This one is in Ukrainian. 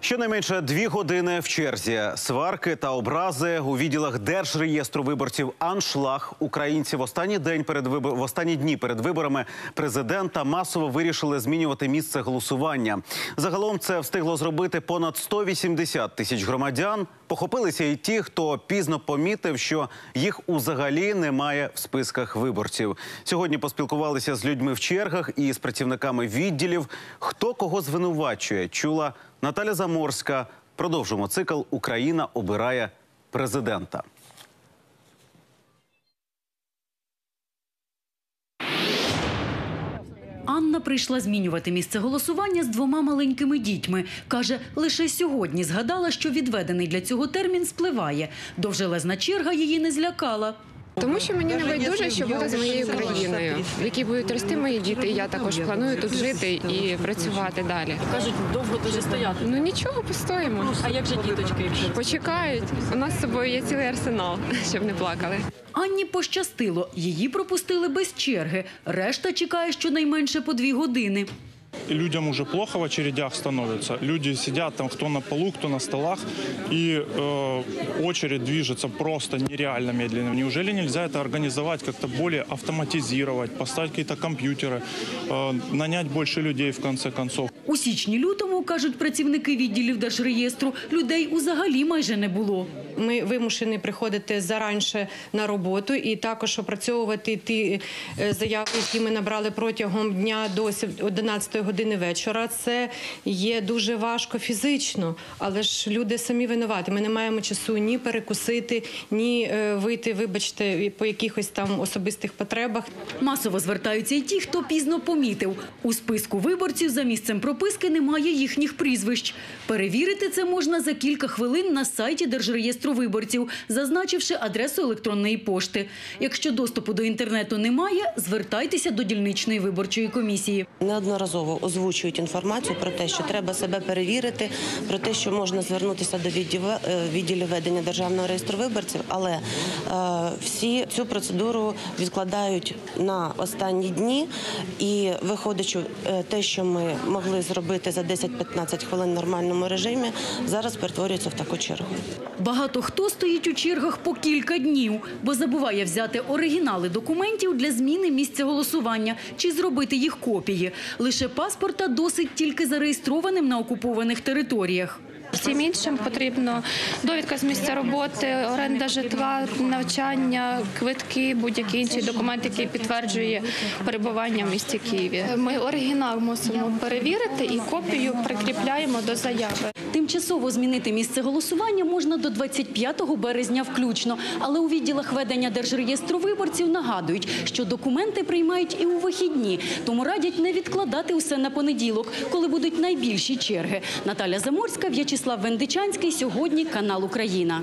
Щонайменше 2 години в черзі. Сварки та образи у відділах Держреєстру виборців. Аншлаг. Українці в останні дні перед виборами президента масово вирішили змінювати місце голосування. Загалом це встигло зробити понад 180 тисяч громадян. Похопилися і ті, хто пізно помітив, що їх взагалі немає в списках виборців. Сьогодні поспілкувалися з людьми в чергах і з працівниками відділів. Хто кого звинувачує, чула Наталя Заморська. Продовжуємо цикл «Україна обирає президента». Анна прийшла змінювати місце голосування з 2 маленькими дітьми. Каже, лише сьогодні згадала, що відведений для цього термін спливає. Довжелезна черга її не злякала. Тому що мені не байдуже, що буде з моєю країною, в якій будуть рости мої діти. І я також планую тут жити і працювати далі. Кажуть, довго дуже стояти. Ну нічого, постоїмо. А як же діточки? Почекають. У нас з собою є цілий арсенал, щоб не плакали. Анні пощастило. Її пропустили без черги. Решта чекає щонайменше по 2 години. Людям уже плохо в очередях становится. Люди сидят там, кто на полу, кто на столах, и очередь движется просто нереально медленно. Неужели нельзя это организовать, как-то более автоматизировать, поставить какие-то компьютеры, нанять больше людей в конце концов? У січні-лютому, кажуть працівники відділів Держреєстру, людей взагалі майже не було. Ми вимушені приходити заранше на роботу і також опрацьовувати ті заяви, які ми набрали протягом дня до 11 години вечора. Це є дуже важко фізично, але ж люди самі винуваті. Ми не маємо часу ні перекусити, ні вийти, вибачте, по якихось там особистих потребах. Масово звертаються й ті, хто пізно помітив. У списку виборців за місцем прописки немає їхніх прізвищ. Перевірити це можна за кілька хвилин на сайті Держреєстру виборців, зазначивши адресу електронної пошти. Якщо доступу до інтернету немає, звертайтеся до дільничної виборчої комісії. Неодноразово озвучують інформацію про те, що треба себе перевірити, про те, що можна звернутися до відділів ведення Державного реєстру виборців, але всі цю процедуру відкладають на останні дні. І виходячи те, що ми могли зробити за 10-15 хвилин в нормальному режимі, зараз перетворюється в таку чергу. Багато хто стоїть у чергах по кілька днів, бо забуває взяти оригінали документів для зміни місця голосування чи зробити їх копії. Лише паспорта досить тільки зареєстрованим на окупованих територіях. Всім іншим потрібно довідка з місця роботи, оренда житла, навчання, квитки, будь-який інший документ, який підтверджує перебування в місті Києві. Ми оригінал мусимо перевірити і копію прикріпляємо до заяви. Тимчасово змінити місце голосування можна до 25 березня включно. Але у відділах ведення Держреєстру виборців нагадують, що документи приймають і у вихідні. Тому радять не відкладати усе на понеділок, коли будуть найбільші черги. Наталя Заморська, В'ячеслав Вендичанський. Сьогодні канал «Україна».